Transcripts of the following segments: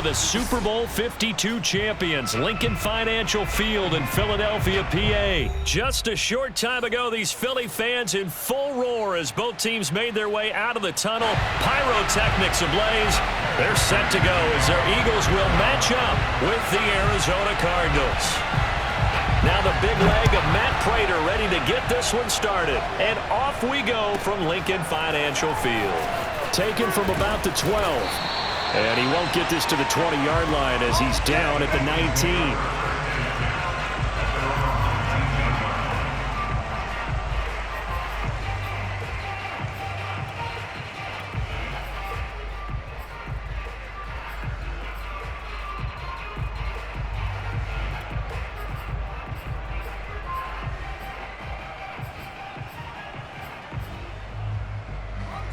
of the Super Bowl 52 champions, Lincoln Financial Field in Philadelphia, PA. Just a short time ago, these Philly fans in full roar as both teams made their way out of the tunnel. Pyrotechnics ablaze. They're set to go as their Eagles will match up with the Arizona Cardinals. Now the big leg of Matt Prater ready to get this one started. And off we go from Lincoln Financial Field. Taken from about the 12. And he won't get this to the 20-yard line as he's down at the 19.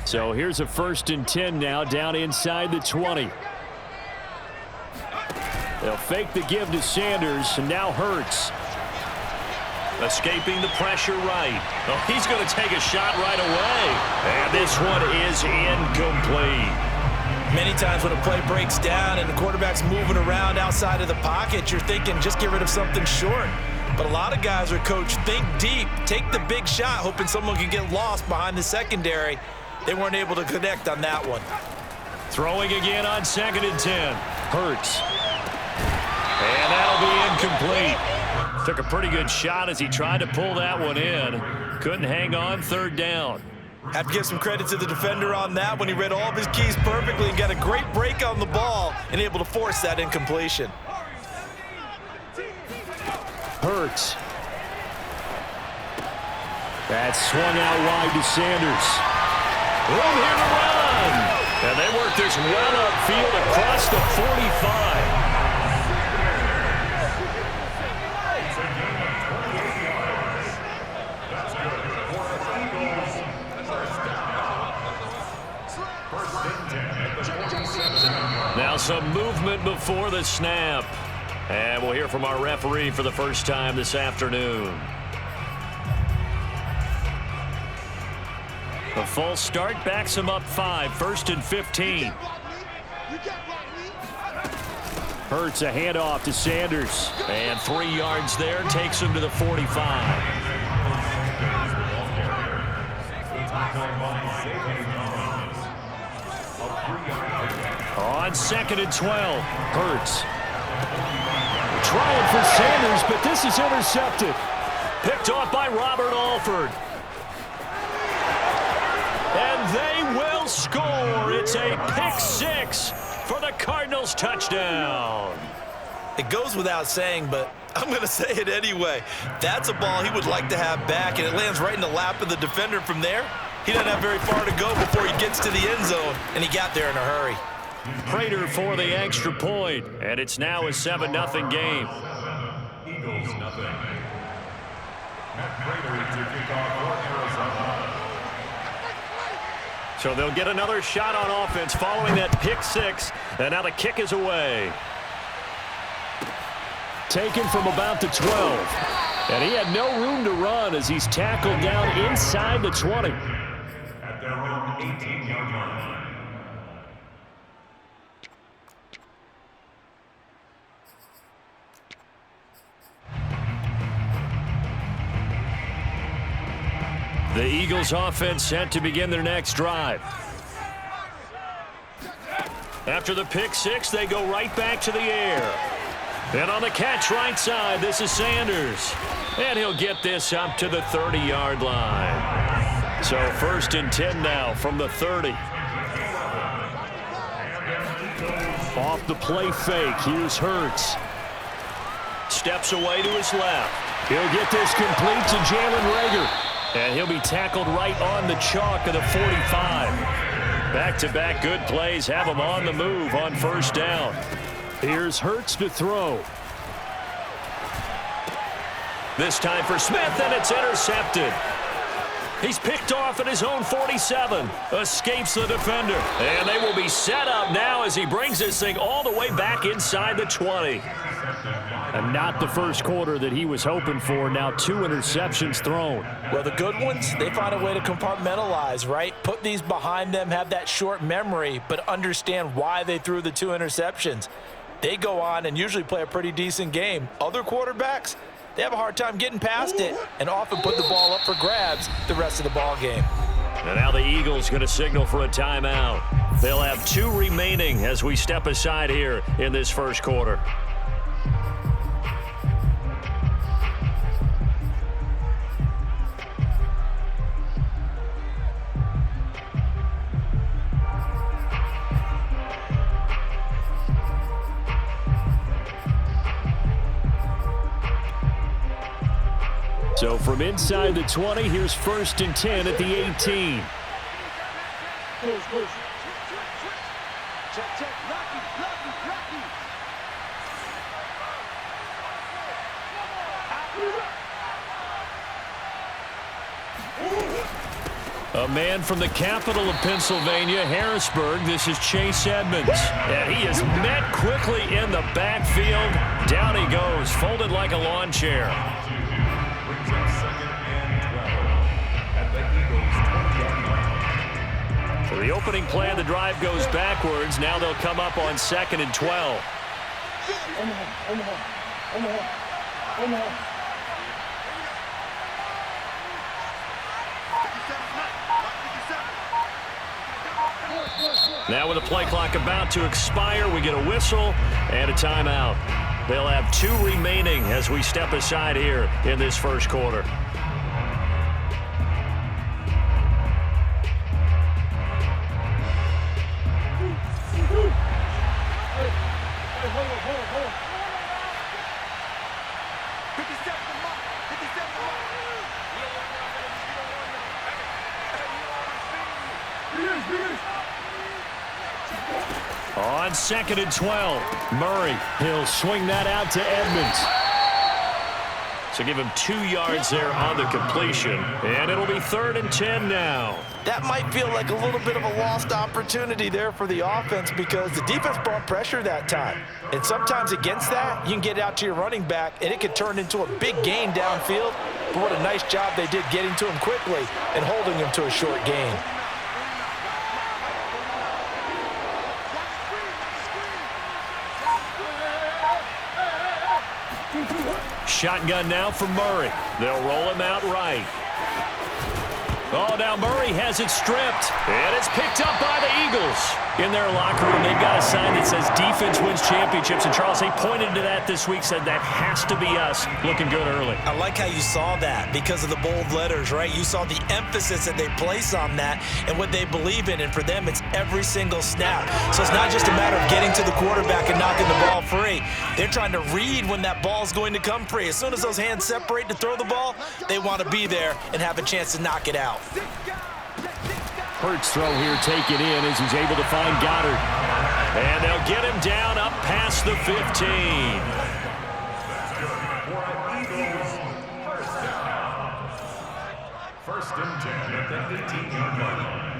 So here's a 1st and 10 now down inside the 20. They'll fake the give to Sanders, and now Hurts. Escaping the pressure right. Oh, he's going to take a shot right away. And this one is incomplete. Many times when a play breaks down and the quarterback's moving around outside of the pocket, you're thinking just get rid of something short. But a lot of guys are coached, think deep, take the big shot, hoping someone can get lost behind the secondary. They weren't able to connect on that one. Throwing again on 2nd and 10. Hurts. And that'll be incomplete. Took a pretty good shot as he tried to pull that one in. Couldn't hang on 3rd down. Have to give some credit to the defender on that one. He read all of his keys perfectly and got a great break on the ball and able to force that incompletion. Hurts. That's swung out wide to Sanders. Room here to run. And they work this well upfield across the 45. Now some movement before the snap. And we'll hear from our referee for the first time this afternoon. A false start backs him up 5, 1st and 15. Hurts a handoff to Sanders. And 3 yards there takes him to the 45. On 2nd and 12, Hurts. Trying for Sanders, but this is intercepted. Picked off by Robert Alford. And they will score. It's a pick 6 for the Cardinals touchdown. It goes without saying, but I'm going to say it anyway. That's a ball he would like to have back, and it lands right in the lap of the defender from there. He doesn't have very far to go before he gets to the end zone, and he got there in a hurry. Prater for the extra point, and it's now a 7-0 game. Eagles nothing. Matt Prater to kick off for Arizona. So they'll get another shot on offense following that pick 6, and now the kick is away. Taken from about the 12, and he had no room to run as he's tackled down inside the 20. At their own 18-yard line. The Eagles offense set to begin their next drive. After the pick 6, they go right back to the air. And on the catch right side, this is Sanders. And he'll get this up to the 30-yard line. So 1st and 10 now from the 30. Off the play fake, here's Hurts. Steps away to his left. He'll get this complete to Jalen Reagor. And he'll be tackled right on the chalk of the 45. Back-to-back good plays have him on the move on 1st down. Here's Hurts to throw. This time for Smith, and it's intercepted. He's picked off at his own 47. Escapes the defender. And they will be set up now as he brings this thing all the way back inside the 20. And not the first quarter that he was hoping for. Now 2 interceptions thrown. Well, the good ones, they find a way to compartmentalize, right? Put these behind them, have that short memory, but understand why they threw the 2 interceptions. They go on and usually play a pretty decent game. Other quarterbacks, they have a hard time getting past it and often put the ball up for grabs the rest of the ball game. And now the Eagles going to signal for a timeout. They'll have 2 remaining as we step aside here in this first quarter. So from inside the 20, here's 1st and 10 at the 18. A man from the capital of Pennsylvania, Harrisburg. This is Chase Edmonds. And he is met quickly in the backfield. Down he goes, folded like a lawn chair. So the opening play of the drive goes backwards. Now they'll come up on 2nd and 12. Now with the play clock about to expire, we get a whistle and a timeout. They'll have 2 remaining as we step aside here in this first quarter. On 2nd and 12, Murray, he'll swing that out to Edmonds. So give him 2 yards there on the completion, and it'll be 3rd and 10 now. That might feel like a little bit of a lost opportunity there for the offense because the defense brought pressure that time. And sometimes against that, you can get out to your running back, and it could turn into a big gain downfield. But what a nice job they did getting to him quickly and holding him to a short gain. Shotgun now for Murray. They'll roll him out right. Oh, now Murray has it stripped. And it's picked up by the Eagles. In their locker room, they've got a sign that says defense wins championships. And Charles, they pointed to that this week, said that has to be us. Looking good early. I like how you saw that because of the bold letters, right? You saw the emphasis that they place on that and what they believe in. And for them, it's every single snap. So it's not just a matter of getting to the quarterback and knocking the ball free. They're trying to read when that ball is going to come free. As soon as those hands separate to throw the ball, they want to be there and have a chance to knock it out. Hurts throw here, take it in as he's able to find Goddard. And they'll get him down up past the 15. First and 10 at the 18-yard line.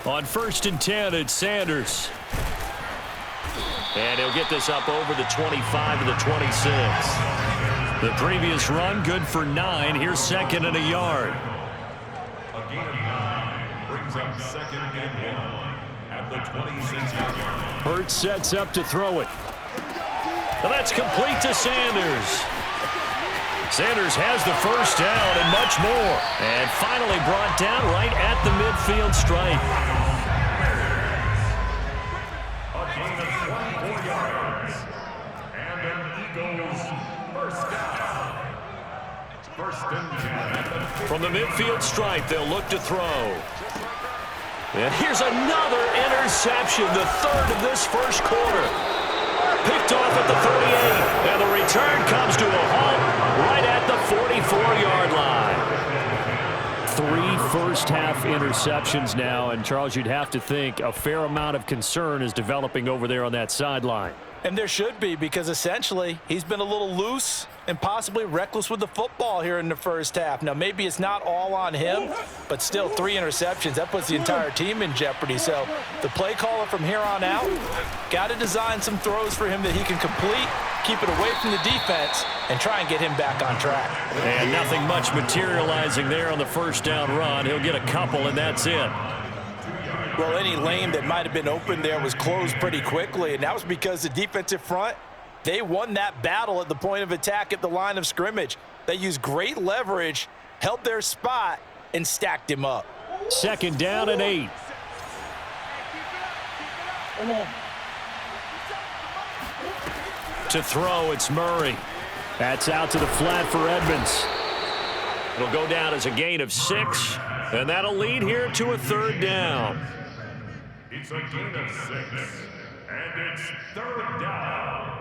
On 1st and 10, it's Sanders. And he'll get this up over the 25 to the 26. The previous run, good for 9. Here's 2nd and a yard. A gain of 9 brings up 2nd and 1 at the 26-yard line. Hurts sets up to throw it. And that's complete to Sanders. Sanders has the first down and much more. And finally brought down right at the midfield stripe. A gain of 24 yards. And an Eagles first down. First and 10 at the 50. From the midfield stripe, they'll look to throw. And here's another interception, the 3rd of this first quarter. Picked off at the 38, and the return comes to a halt right at the 44-yard line. 3 first-half interceptions now, and Charles, you'd have to think a fair amount of concern is developing over there on that sideline. And there should be, because essentially he's been a little loose and possibly reckless with the football here in the first half. Now, maybe it's not all on him, but still 3 interceptions. That puts the entire team in jeopardy. So the play caller from here on out got to design some throws for him that he can complete, keep it away from the defense, and try and get him back on track. And nothing much materializing there on the first down run. He'll get a couple, and that's it. Well, any lane that might have been open there was closed pretty quickly, and that was because the defensive front, they won that battle at the point of attack at the line of scrimmage. They used great leverage, held their spot, and stacked him up. 2nd down and 8. To throw, it's Murray. That's out to the flat for Edmonds. It'll go down as a gain of 6, and that'll lead here to a 3rd down. It's a gain of 6, and it's 3rd down.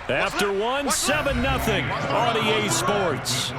After one, 7-0 on EA Sports.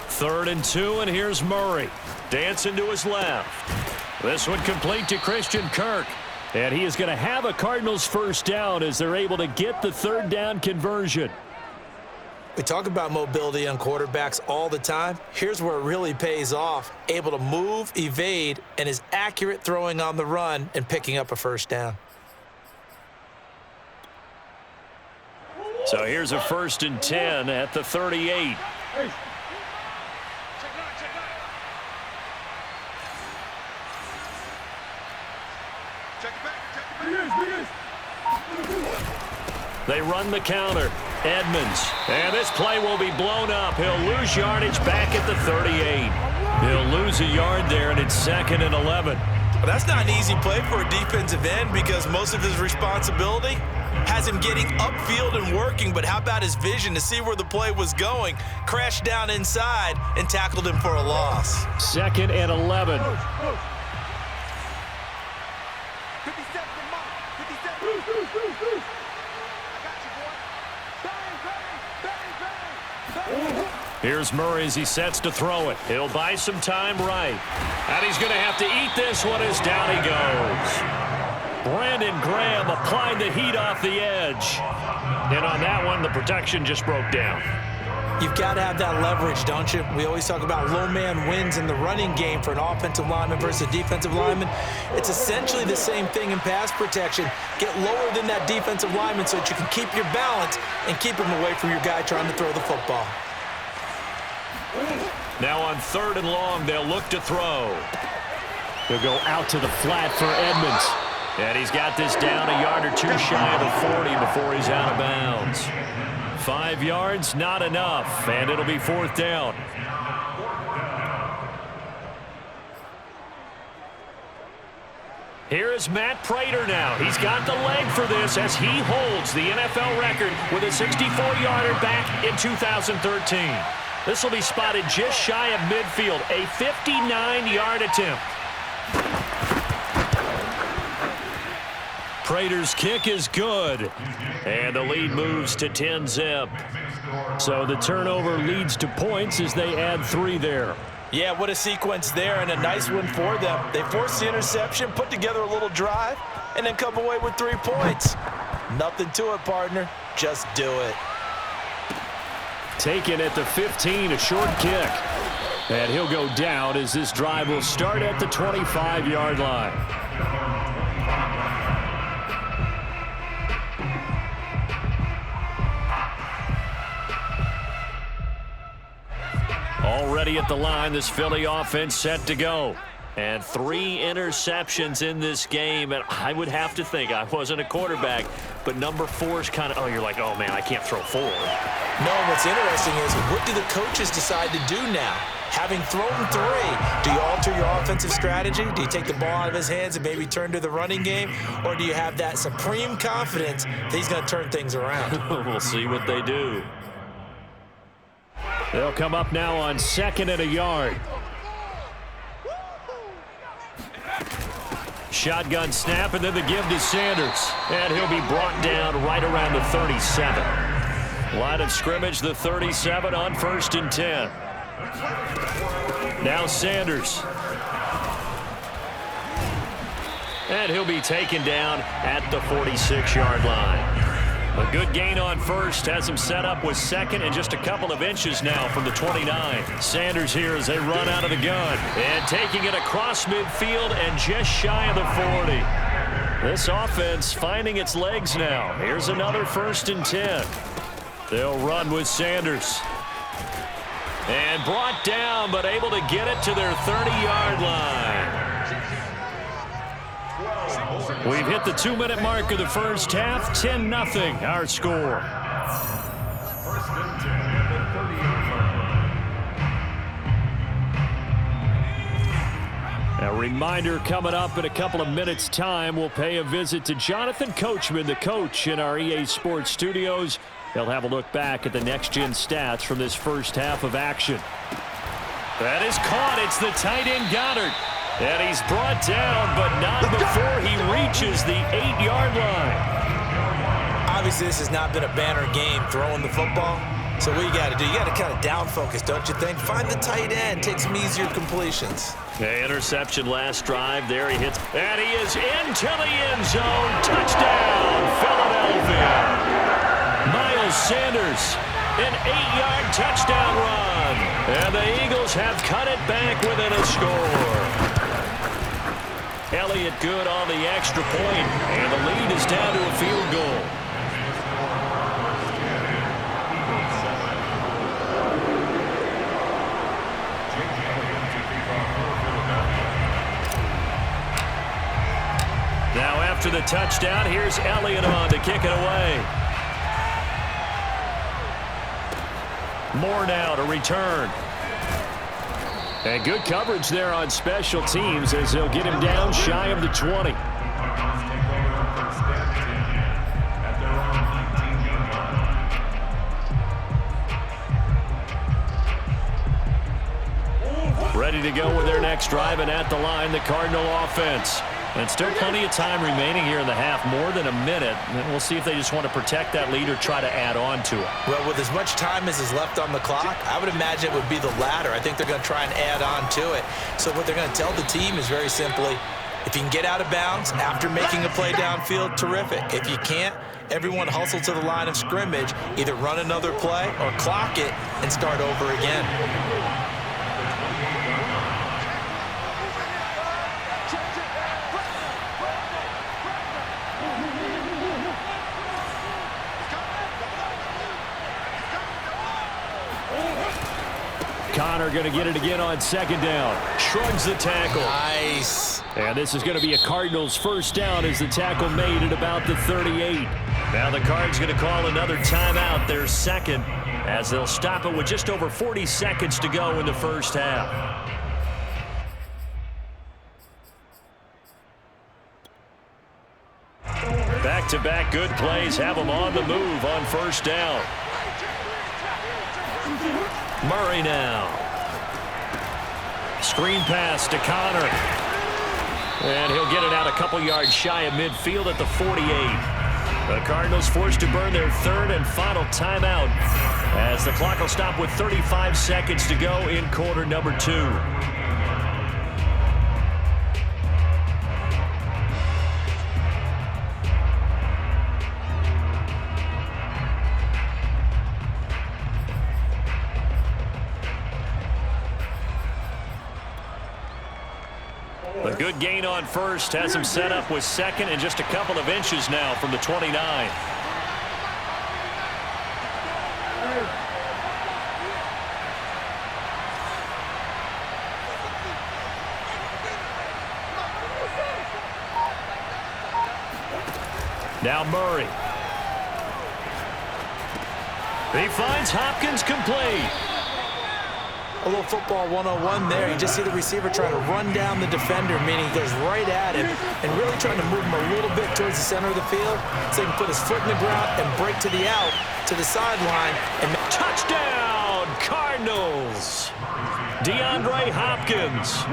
Third and 2, and here's Murray. Dancing to his left. This one complete to Christian Kirk. And he is going to have a Cardinals first down as they're able to get the 3rd down conversion. We talk about mobility on quarterbacks all the time. Here's where it really pays off. Able to move, evade, and is accurate throwing on the run and picking up a first down. So here's a 1st and 10 at the 38. They run the counter. Edmonds. And this play will be blown up. He'll lose yardage back at the 38. He'll lose a yard there, and it's 2nd and 11. Well, that's not an easy play for a defensive end because most of his responsibility has him getting upfield and working, but how about his vision to see where the play was going? Crashed down inside and tackled him for a loss. 2nd and 11. Here's Murray as he sets to throw it. He'll buy some time right. And he's going to have to eat this one as down he goes. Brandon Graham applying the heat off the edge. And on that one, the protection just broke down. You've got to have that leverage, don't you? We always talk about low man wins in the running game for an offensive lineman versus a defensive lineman. It's essentially the same thing in pass protection. Get lower than that defensive lineman so that you can keep your balance and keep him away from your guy trying to throw the football. Now on 3rd and long, they'll look to throw. He'll go out to the flat for Edmonds. And he's got this down a yard or two shy of the 40 before he's out of bounds. 5 yards, not enough, and it'll be 4th down. Here is Matt Prater now. He's got the leg for this as he holds the NFL record with a 64-yarder back in 2013. This will be spotted just shy of midfield, a 59-yard attempt. Prater's kick is good, and the lead moves to 10-zip. So the turnover leads to points as they add 3 there. Yeah, what a sequence there, and a nice one for them. They forced the interception, put together a little drive, and then come away with 3 points. Nothing to it, partner. Just do it. Taken at the 15, a short kick. And he'll go down as this drive will start at the 25-yard line. Already at the line, this Philly offense set to go. And 3 interceptions in this game. And I would have to think, I wasn't a quarterback, but number 4 is kind of, oh, you're like, oh, man, I can't throw 4. No, what's interesting is what do the coaches decide to do now? Having thrown 3, do you alter your offensive strategy? Do you take the ball out of his hands and maybe turn to the running game? Or do you have that supreme confidence that he's going to turn things around? We'll see what they do. They'll come up now on 2nd and a yard. Shotgun snap, and then the give to Sanders. And he'll be brought down right around the 37. Line of scrimmage, the 37 on 1st and 10. Now Sanders. And he'll be taken down at the 46-yard line. A good gain on 1st, has him set up with 2nd and just a couple of inches now from the 29. Sanders here as they run out of the gun. And taking it across midfield and just shy of the 40. This offense finding its legs now. Here's another 1st and 10. They'll run with Sanders. And brought down, but able to get it to their 30-yard line. We've hit the 2-minute mark of the first half. 10-0 our score. 1st and 10 at the 30-yard line. A reminder coming up in a couple of minutes' time. We'll pay a visit to Jonathan Coachman, the coach in our EA Sports studios. He'll have a look back at the next-gen stats from this first half of action. That is caught. It's the tight end Goddard. And he's brought down, but not before he reaches the 8-yard line. Obviously, this has not been a banner game throwing the football. So what you got to do, you got to kind of down focus, don't you think? Find the tight end, take some easier completions. Okay, interception last drive. There he hits. And he is into the end zone. Touchdown, Philadelphia. Miles Sanders, an 8-yard touchdown run. And the Eagles have cut it back within a score. Elliott good on the extra point, and the lead is down to a field goal. Now after the touchdown, here's Elliott on to kick it away. Moore now to return. And good coverage there on special teams as they'll get him down shy of the 20. Ready to go with their next drive, and at the line, the Cardinal offense. And still plenty of time remaining here in the half, more than a minute. And we'll see if they just want to protect that lead or try to add on to it. Well, with as much time as is left on the clock, I would imagine it would be the latter. I think they're going to try and add on to it. So what they're going to tell the team is very simply, if you can get out of bounds after making a play downfield, terrific. If you can't, everyone hustle to the line of scrimmage, either run another play or clock it and start over again. Connor going to get it again on 2nd down. Shrugs the tackle. Nice. And this is going to be a Cardinals first down as the tackle made at about the 38. Now the Cards going to call another timeout, their 2nd, as they'll stop it with just over 40 seconds to go in the first half. Back-to-back good plays have them on the move on first down. Murray now. Screen pass to Connor. And he'll get it out a couple yards shy of midfield at the 48. The Cardinals forced to burn their 3rd and final timeout as the clock will stop with 35 seconds to go in quarter number 2. A good gain on 1st, has him set up with 2nd and just a couple of inches now from the 29. Now Murray. He finds Hopkins complete. A little football 101 there. You just see the receiver trying to run down the defender, meaning he goes right at him and really trying to move him a little bit towards the center of the field so he can put his foot in the ground and break to the out, to the sideline. And touchdown, Cardinals! DeAndre Hopkins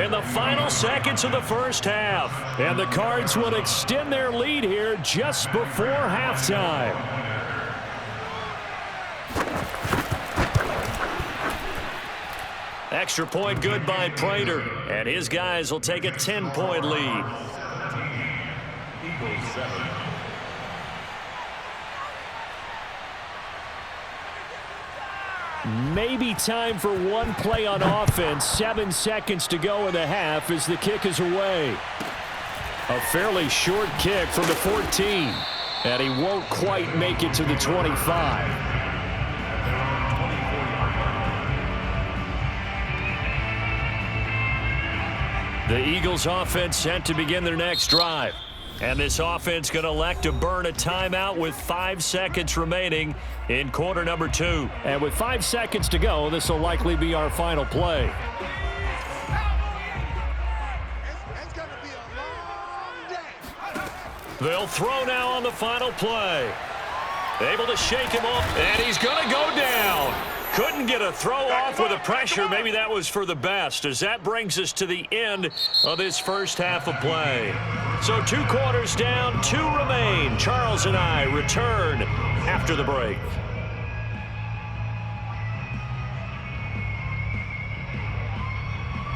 in the final seconds of the first half. And the Cards will extend their lead here just before halftime. Extra point good by Prater, and his guys will take a 10-point lead. Eagles 7. Maybe time for one play on offense. 7 seconds to go in the half as the kick is away. A fairly short kick from the 14, and he won't quite make it to the 25. The Eagles offense set to begin their next drive. And this offense going to elect to burn a timeout with 5 seconds remaining in quarter number 2. And with 5 seconds to go, this will likely be our final play. It's going to be a long day. They'll throw now on the final play. Able to shake him off, and he's going to go down. Couldn't get a throw off with the pressure. Maybe that was for the best, as that brings us to the end of this first half of play. So 2 quarters down, 2 remain. Charles and I return after the break.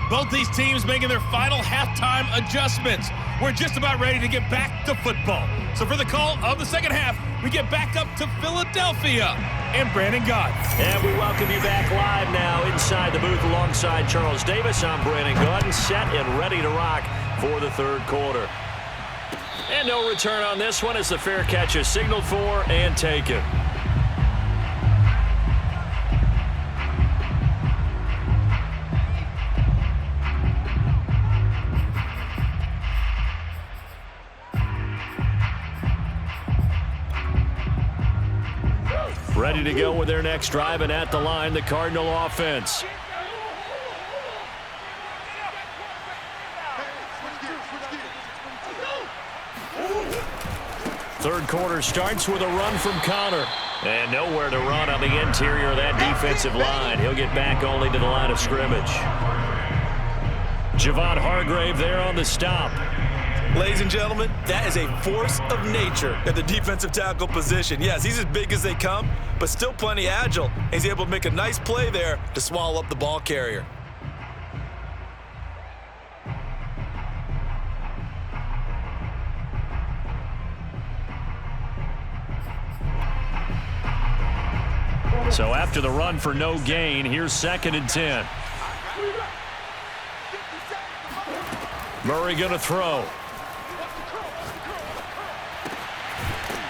Both these teams making their final halftime adjustments. We're just about ready to get back to football. So for the call of the second half, we get back up to Philadelphia and Brandon Gott. And we welcome you back live now inside the booth alongside Charles Davis. I'm Brandon Gott, set and ready to rock for the third quarter. And no return on this one as the fair catch is signaled for and taken. Ready to go with their next drive, and at the line, the Cardinal offense. Third quarter starts with a run from Connor. And nowhere to run on the interior of that defensive line. He'll get back only to the line of scrimmage. Javon Hargrave there on the stop. ladies and gentlemen, that is a force of nature at the defensive tackle position. Yes, he's as big as they come, but still plenty agile. He's able to make a nice play there to swallow up the ball carrier. So after the run for no gain, here's 2nd and 10. Murray going to throw.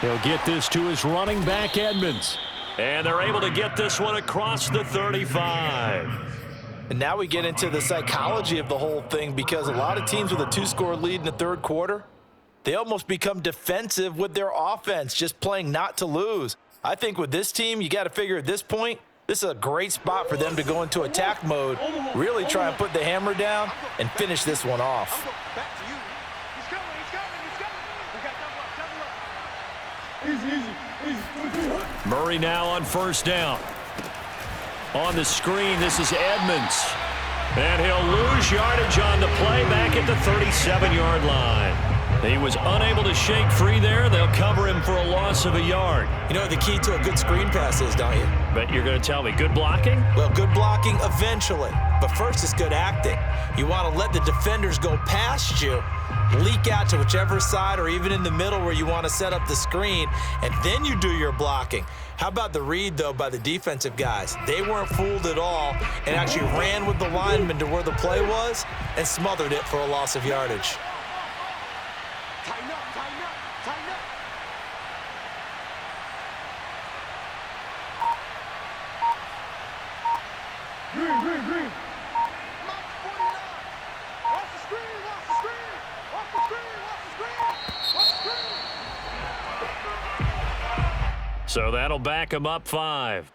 He'll get this to his running back, Edmonds. And they're able to get this one across the 35. And now we get into the psychology of the whole thing, because a lot of teams with a 2-score lead in the third quarter, they almost become defensive with their offense, just playing not to lose. I think with this team, you got to figure at this point, this is a great spot for them to go into attack mode, really try and put the hammer down and finish this one off. Murray now on first down. On the screen, this is Edmonds. And he'll lose yardage on the play back at the 37-yard line. He was unable to shake free there. They'll cover him for a loss of a yard. You know what the key to a good screen pass is, don't you? But you're going to tell me, good blocking? Well, good blocking eventually. But first, it's good acting. You want to let the defenders go past you, leak out to whichever side or even in the middle where you want to set up the screen, and then you do your blocking. How about the read, though, by the defensive guys? They weren't fooled at all and actually ran with the lineman to where the play was and smothered it for a loss of yardage. Tighten up, tighten up, tighten up. Green. Mark 49. Watch the screen, watch the screen. Watch the screen, watch the screen. Watch the screen. So that'll back him up 5.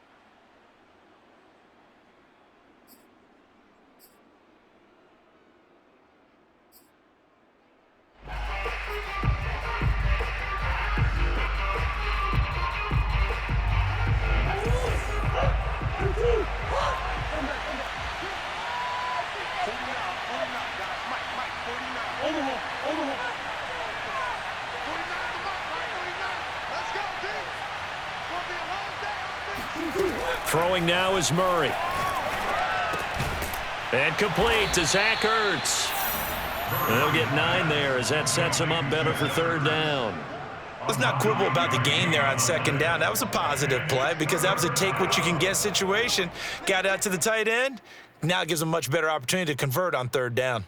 Throwing now is Murray. And complete to Zach Ertz. And they'll get 9 there as that sets him up better for 3rd down. Let's not quibble about the gain there on 2nd down. That was a positive play because that was a take-what-you-can-get situation. Got out to the tight end. Now it gives him a much better opportunity to convert on 3rd down.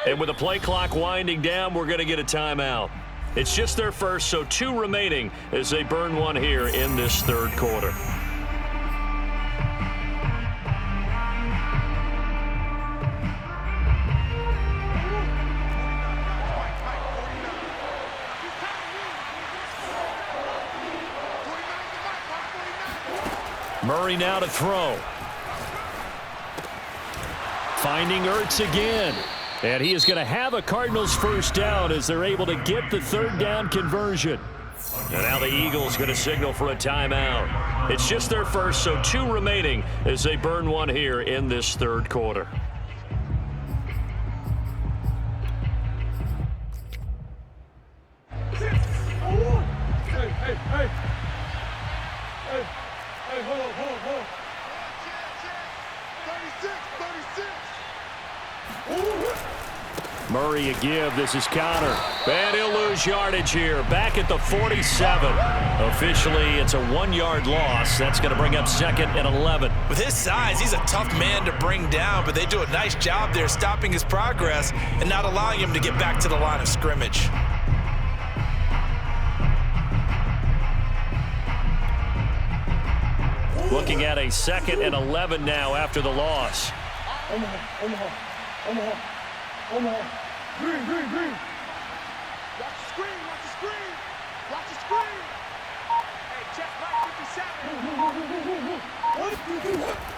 And with the play clock winding down, we're going to get a timeout. It's just their first, so 2 remaining as they burn 1 here in this 3rd quarter. Murray now to throw. Finding Ertz again. And he is going to have a Cardinals 1st down as they're able to get the 3rd down conversion. And now the Eagles going to signal for a timeout. It's just their first, so 2 remaining as they burn 1 here in this 3rd quarter. Murray a give. This is Connor. And he'll lose yardage here. Back at the 47. Officially, it's a 1-yard loss. That's going to bring up 2nd and 11. With his size, he's a tough man to bring down, but they do a nice job there stopping his progress and not allowing him to get back to the line of scrimmage. Looking at a 2nd and 11 now after the loss. Omaha. Green. Watch the screen. Watch the screen. Hey, check right 57.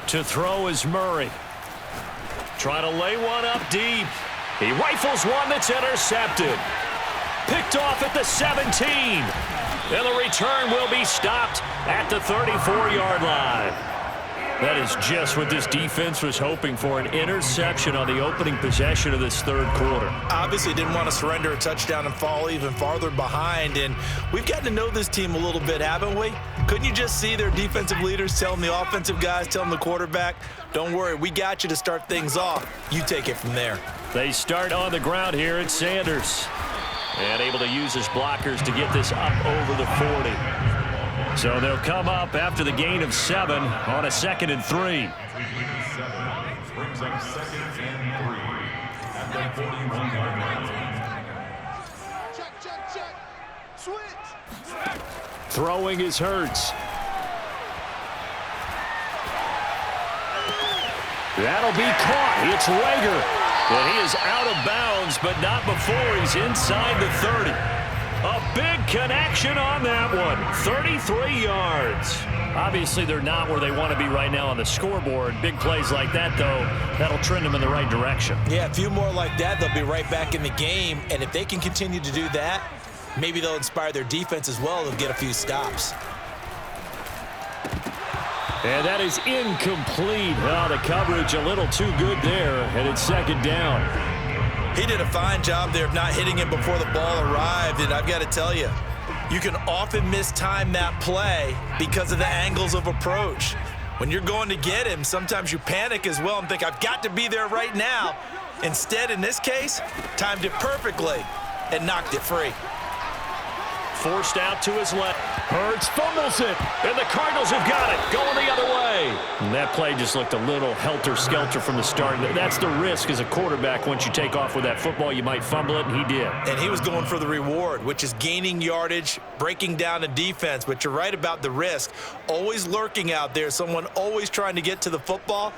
To throw is Murray. Trying to lay one up deep. He rifles one that's intercepted. Picked off at the 17. And the return will be stopped at the 34-yard line. That is just what this defense was hoping for, an interception on the opening possession of this 3rd quarter. Obviously didn't want to surrender a touchdown and fall even farther behind, and we've gotten to know this team a little bit, haven't we? Couldn't you just see their defensive leaders telling the offensive guys, telling the quarterback, don't worry, we got you to start things off. You take it from there. They start on the ground here at Sanders. And able to use his blockers to get this up over the 40. So they'll come up after the gain of 7 on a 2nd and 3. Brings up 2nd and 3 at the 41-yard line. Check. Switch. Throwing is Hurts. That'll be caught. It's Rager. And he is out of bounds, but not before he's inside the 30. A big connection on that one. 33 yards. Obviously, they're not where they want to be right now on the scoreboard. Big plays like that, though, that'll trend them in the right direction. Yeah, a few more like that, they'll be right back in the game. And if they can continue to do that, maybe they'll inspire their defense as well. They'll get a few stops. And that is incomplete. Oh, the coverage a little too good there, and it's 2nd down. He did a fine job there of not hitting him before the ball arrived, and I've got to tell you, you can often mistime that play because of the angles of approach. When you're going to get him, sometimes you panic as well and think, I've got to be there right now. Instead, in this case, timed it perfectly and knocked it free. forced out to his left. Hurts fumbles it, and the Cardinals have got it, going the other way. And that play just looked a little helter-skelter from the start. That's the risk as a quarterback. Once you take off with that football, you might fumble it, and he did. And he was going for the reward, which is gaining yardage, breaking down the defense. But you're right about the risk. Always lurking out there, someone always trying to get to the football.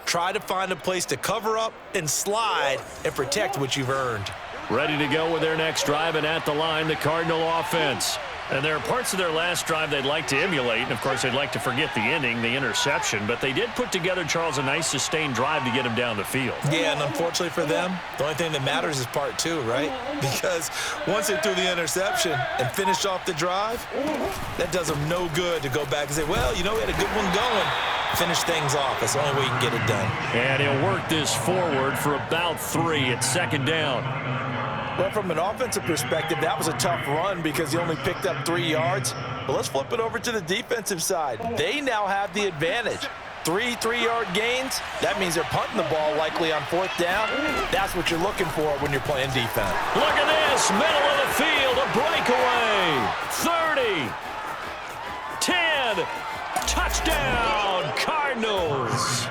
Try to find a place to cover up and slide and protect what you've earned. Ready to go with their next drive, and at the line, the Cardinal offense. And there are parts of their last drive they'd like to emulate. And, of course, they'd like to forget the ending, the interception. But they did put together, Charles, a nice sustained drive to get him down the field. Yeah, and unfortunately for them, the only thing that matters is part two, right? Because once they threw the interception and finished off the drive, that does them no good to go back and say, well, you know, we had a good one going. Finish things off. That's the only way you can get it done. And he'll work this forward for about 3. It's second down. Well, from an offensive perspective, that was a tough run because he only picked up 3 yards. But let's flip it over to the defensive side. They now have the advantage. 3 3-yard gains. That means they're punting the ball likely on 4th down. That's what you're looking for when you're playing defense. Look at this. Middle of the field. A breakaway. 30. 10. Touchdown, Cardinals.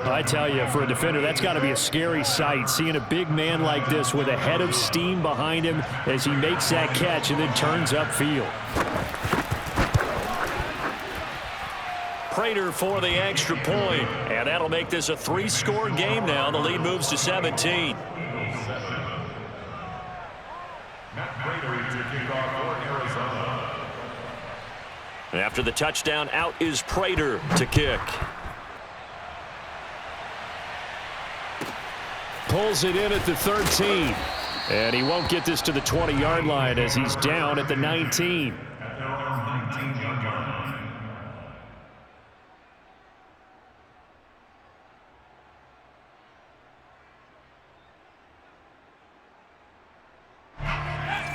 I tell you, for a defender, that's got to be a scary sight, seeing a big man like this with a head of steam behind him as he makes that catch and then turns upfield. Prater for the extra point, and that'll make this a 3-score game now. The lead moves to 17. And after the touchdown, out is Prater to kick. Pulls it in at the 13. And he won't get this to the 20-yard line as he's down at the 19.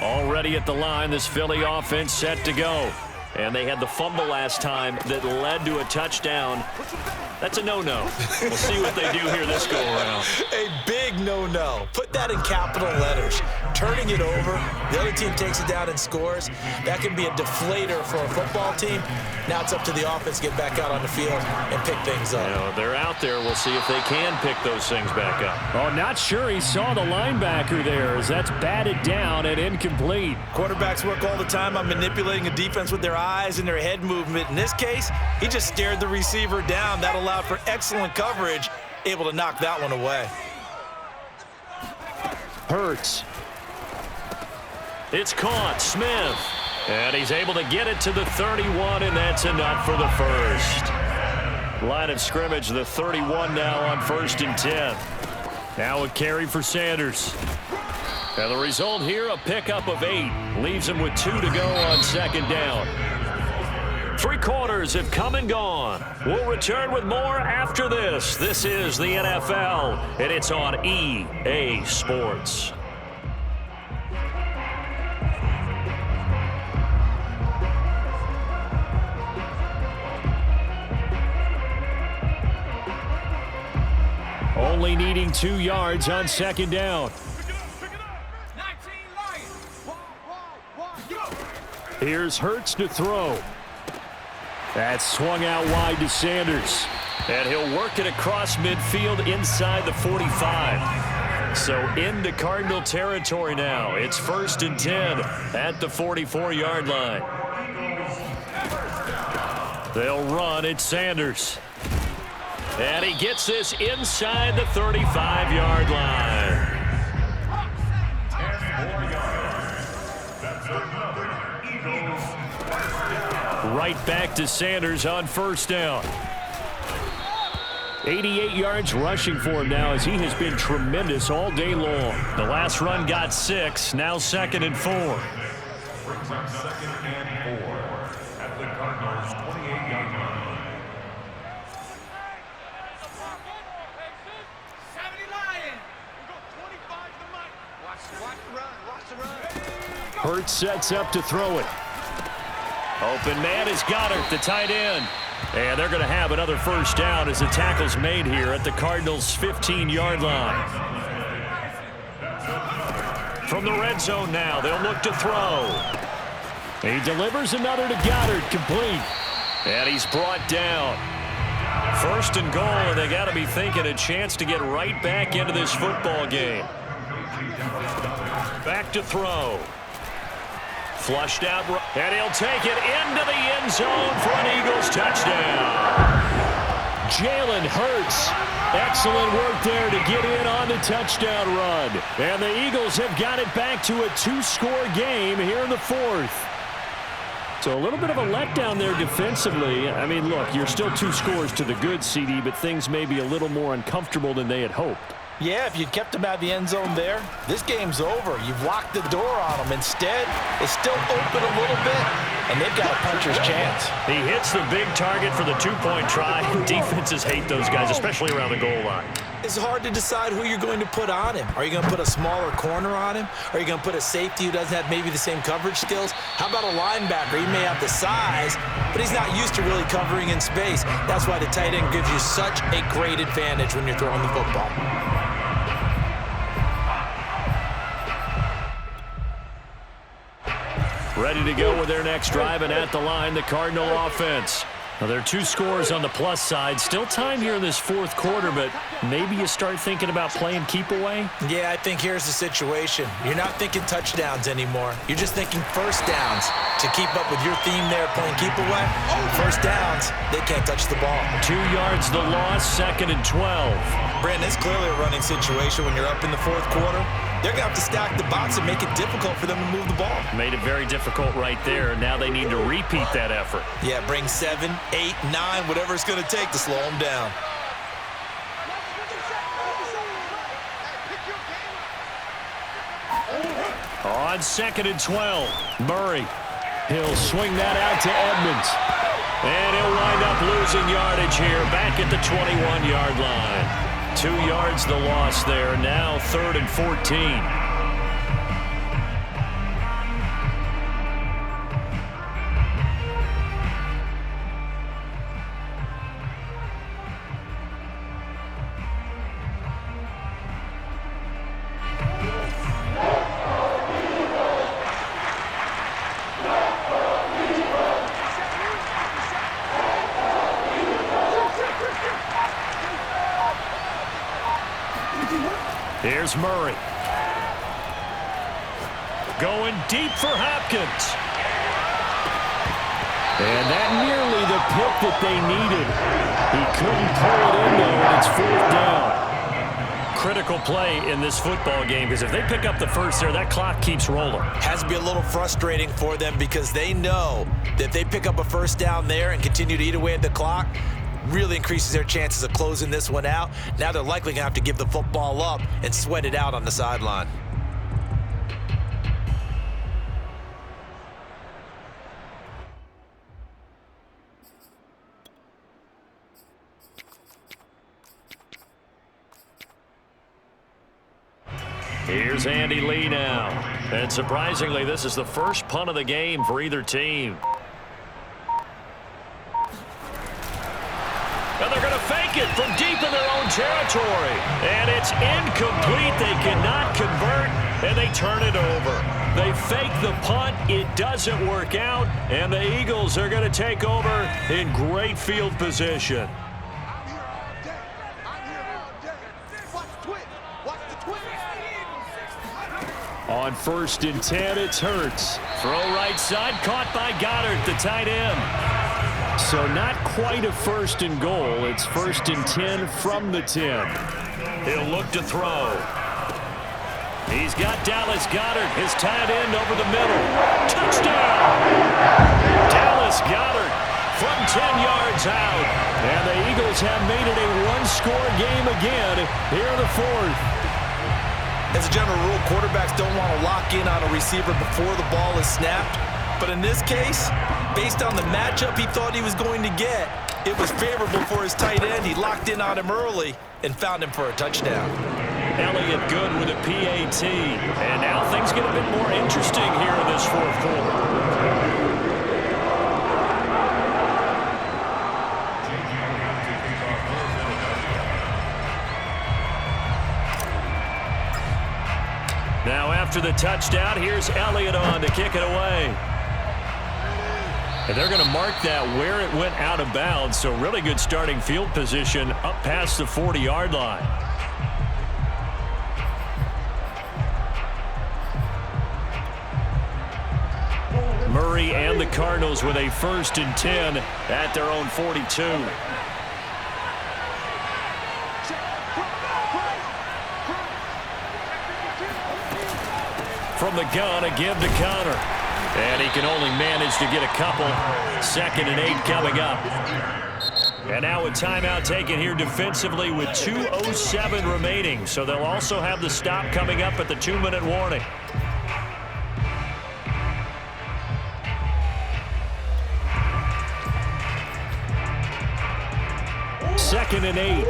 Already at the line, this Philly offense set to go. And they had the fumble last time that led to a touchdown. That's a no-no. We'll see what they do here this go-around. A big no-no. Put that in capital letters. Turning it over, the other team takes it down and scores. That can be a deflator for a football team. Now it's up to the offense to get back out on the field and pick things up. You know, they're out there. We'll see if they can pick those things back up. Oh, not sure he saw the linebacker there as that's batted down and incomplete. Quarterbacks work all the time on manipulating a defense with their eyes and their head movement. In this case, he just stared the receiver down. That allowed for excellent coverage, able to knock that one away. Hurts. It's caught. Smith. And he's able to get it to the 31, and that's enough for the first. Line of scrimmage, the 31 now on 1st and 10. Now a carry for Sanders. And the result here, a pickup of 8. Leaves him with 2 to go on 2nd down. 3 quarters have come and gone. We'll return with more after this. This is the NFL, and it's on EA Sports. Only needing 2 yards on 2nd down. Here's Hurts to throw. That's swung out wide to Sanders. And he'll work it across midfield inside the 45. So into Cardinal territory now. It's 1st and 10 at the 44-yard line. They'll run at Sanders. And he gets this inside the 35-yard line. Right back to Sanders on 1st down. 88 yards rushing for him now as he has been tremendous all day long. The last run got 6, now 2nd and 4. Brings up 2nd and 4 at the Cardinals' 28-yard line. Hurts sets up to throw it. Open man is Goddard, the tight end. And they're going to have another 1st down as the tackle's made here at the Cardinals' 15-yard line. From the red zone now, they'll look to throw. He delivers another to Goddard, complete. And he's brought down. First and goal, and they got to be thinking a chance to get right back into this football game. Back to throw. Flushed out, and he'll take it into the end zone for an Eagles touchdown. Jalen Hurts. Excellent work there to get in on the touchdown run. And the Eagles have got it back to a 2-score game here in the fourth. So a little bit of a letdown there defensively. I mean, look, you're still 2 scores to the good, CD, but things may be a little more uncomfortable than they had hoped. Yeah, if you'd kept them out of the end zone there, this game's over. You've locked the door on them. Instead, it's still open a little bit, and they've got a puncher's chance. He hits the big target for the 2-point try. Defenses hate those guys, especially around the goal line. It's hard to decide who you're going to put on him. Are you going to put a smaller corner on him? Are you going to put a safety who doesn't have maybe the same coverage skills? How about a linebacker? He may have the size, but he's not used to really covering in space. That's why the tight end gives you such a great advantage when you're throwing the football. Ready to go with their next drive, and at the line, the Cardinal offense. Now, there are 2 scores on the plus side. Still time here in this fourth quarter, but maybe you start thinking about playing keep away? Yeah, I think here's the situation. You're not thinking touchdowns anymore. You're just thinking first downs. To keep up with your theme there, playing keep away, first downs, they can't touch the ball. 2 yards the loss, 2nd and 12. Brandon, it's clearly a running situation when you're up in the fourth quarter. They're going to have to stack the box and make it difficult for them to move the ball. Made it very difficult right there. Now they need to repeat that effort. Yeah, bring 7, 8, 9, whatever it's going to take to slow them down. On 2nd and 12, Murray. He'll swing that out to Edmonds. And he'll wind up losing yardage here back at the 21-yard line. 2 yards the loss there. Now 3rd and 14. Here's Murray. Going deep for Hopkins. And that nearly the pick that they needed. He couldn't pull it in, though, and it's 4th down. Critical play in this football game, because if they pick up the first there, that clock keeps rolling. Has to be a little frustrating for them because they know that if they pick up a first down there and continue to eat away at the clock, really increases their chances of closing this one out. Now they're likely going to have to give the football up and sweat it out on the sideline. Here's Andy Lee now. And surprisingly, this is the first punt of the game for either team. And they're going to fake it from deep in their own territory. And it's incomplete. They cannot convert, and they turn it over. They fake the punt. It doesn't work out, and the Eagles are going to take over in great field position. On 1st and 10, it's Hurts. Throw right side, caught by Goddard, the tight end. So not quite a 1st and goal. It's 1st and 10 from the 10. He'll look to throw. He's got Dallas Goedert, his tight end, over the middle. Touchdown! Dallas Goedert from 10 yards out. And the Eagles have made it a 1-score game again here in the 4th. As a general rule, quarterbacks don't want to lock in on a receiver before the ball is snapped. But in this case, based on the matchup he thought he was going to get, it was favorable for his tight end. He locked in on him early and found him for a touchdown. Elliott good with a PAT. And now things get a bit more interesting here in this 4th quarter. Now after the touchdown, here's Elliott on to kick it away. And they're going to mark that where it went out of bounds, so really good starting field position up past the 40-yard line. Murray and the Cardinals with a 1st and 10 at their own 42. From the gun, a give to Connor. And he can only manage to get a couple. 2nd and 8 coming up. And now a timeout taken here defensively with 2:07 remaining. So they'll also have the stop coming up at the 2-minute warning. 2nd and 8.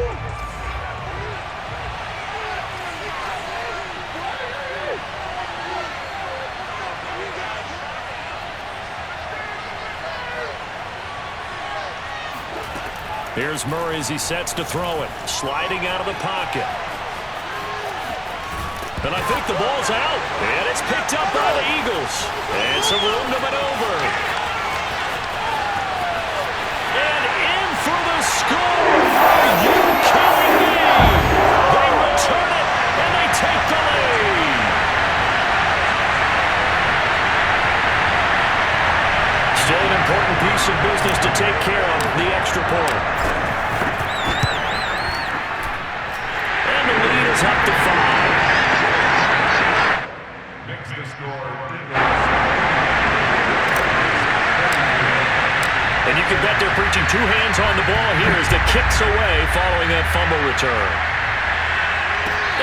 Here's Murray as he sets to throw it. Sliding out of the pocket. And I think the ball's out. And it's picked up by the Eagles. And some room to maneuver. And in for the score. Are you kidding me? They return it, and they take the lead. Still an important piece of business to take care of, the extra point. And the lead is up to 5. Makes the score. And you can bet they're preaching 2 hands on the ball here as the kick's away following that fumble return.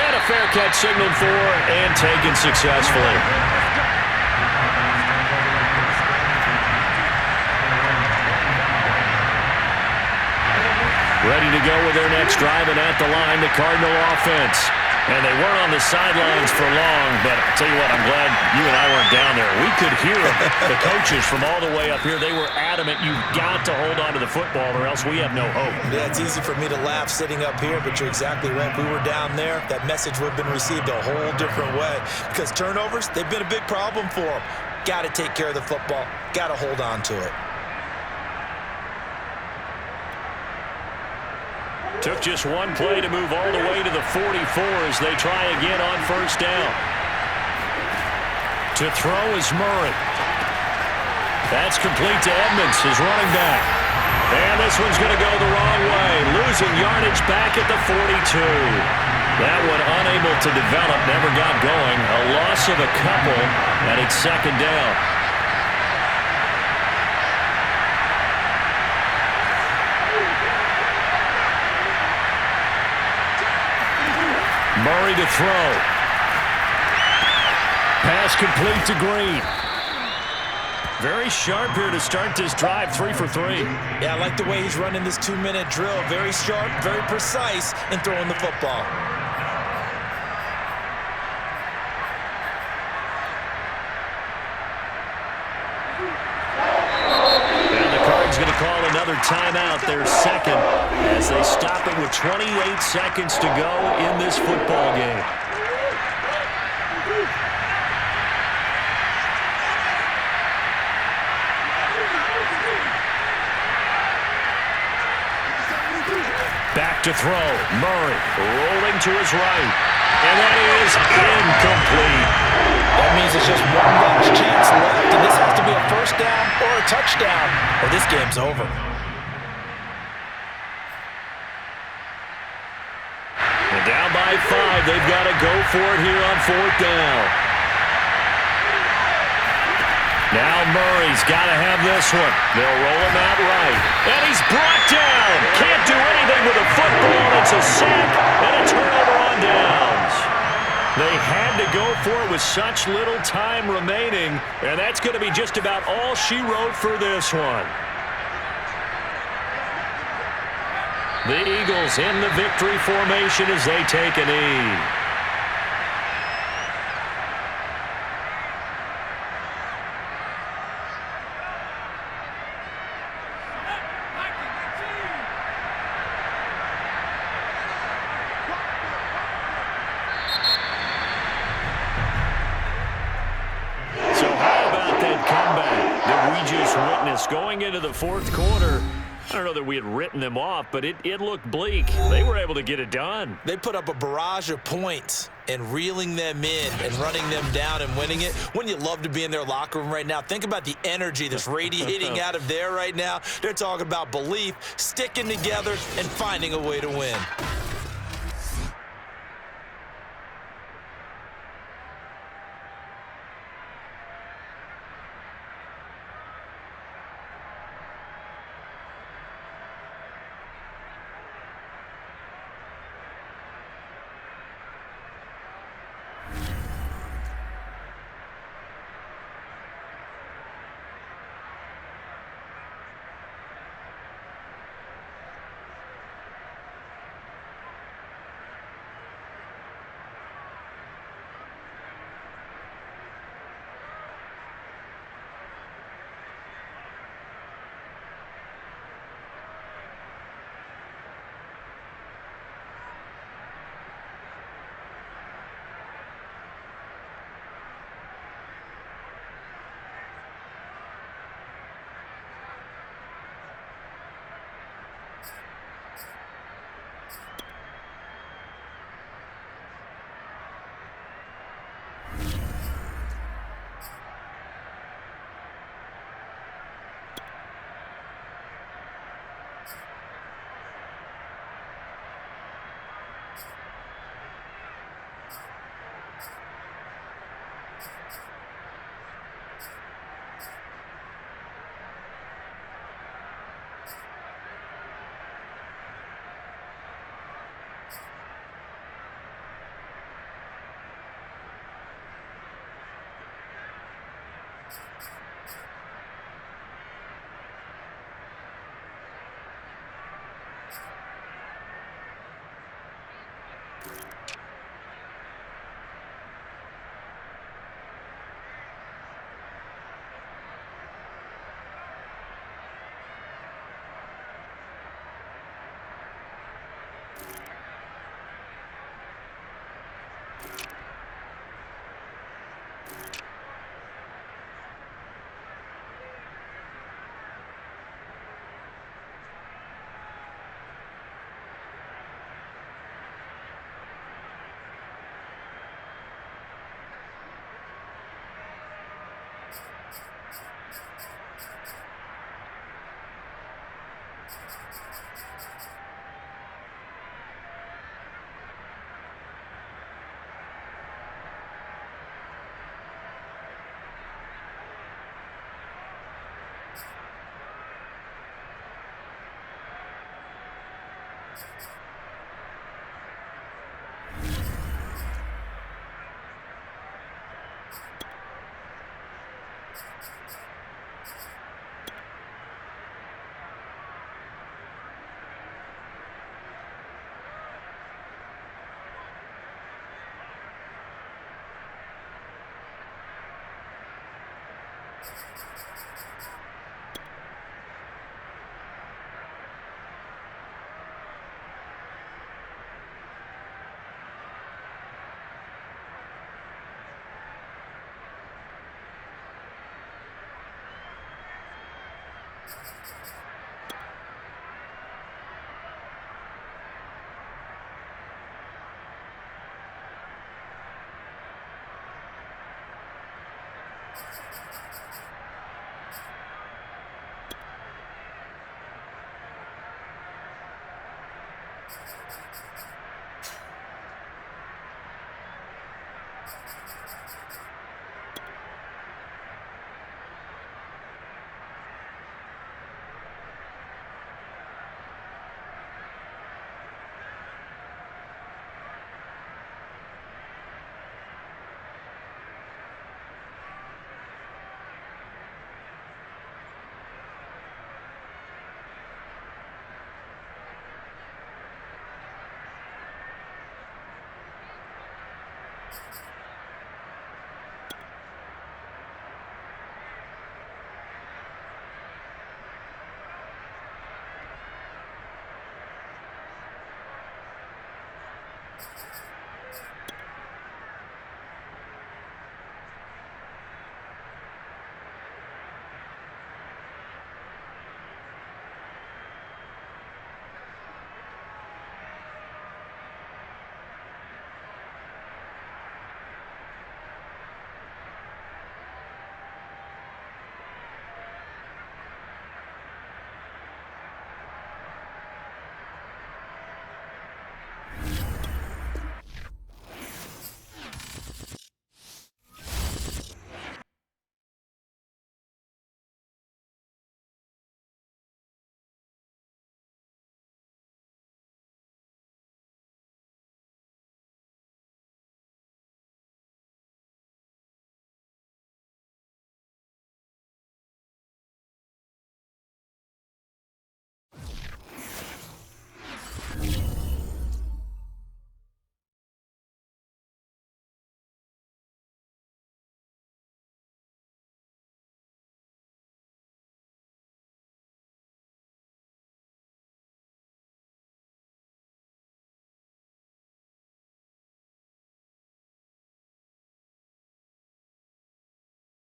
And a fair catch signaled for and taken successfully. Ready to go with their next drive, and at the line, the Cardinal offense. And they weren't on the sidelines for long, but I'll tell you what, I'm glad you and I weren't down there. We could hear the coaches from all the way up here. They were adamant, you've got to hold on to the football or else we have no hope. Yeah, it's easy for me to laugh sitting up here, but you're exactly right. If we were down there, that message would have been received a whole different way. Because turnovers, they've been a big problem for them. Got to take care of the football. Got to hold on to it. Took just one play to move all the way to the 44 as they try again on 1st down. To throw is Murray. That's complete to Edmonds, his running back. And this one's going to go the wrong way. Losing yardage back at the 42. That one unable to develop, never got going. A loss of a couple, and it's 2nd down. Murray to throw. Pass complete to Green. Very sharp here to start this drive, 3 for 3. Yeah, I like the way he's running this 2-minute drill. Very sharp, very precise in throwing the football. And the Cards going to call another timeout, their 2nd, as they stop it with 28 seconds to go in this football game. Back to throw. Murray rolling to his right. And that is incomplete. That means it's just one last chance left, and this has to be a 1st down or a touchdown, or this game's over. And down by 5. They've got to go for it here on 4th down. Now Murray's got to have this one. They'll roll him out right. And he's brought down. Can't do anything with a football. It's a sack and a turnover on downs. They had to go for it with such little time remaining, and that's going to be just about all she wrote for this one. The Eagles in the victory formation as they take a knee. just witnessed going into the fourth quarter. I don't know that we had written them off, but it looked bleak. They were able to get it done. They put up a barrage of points, and reeling them in and running them down and winning it. Wouldn't you love to be in their locker room right now? Think about the energy that's radiating out of there right now. They're talking about belief, sticking together, and finding a way to win.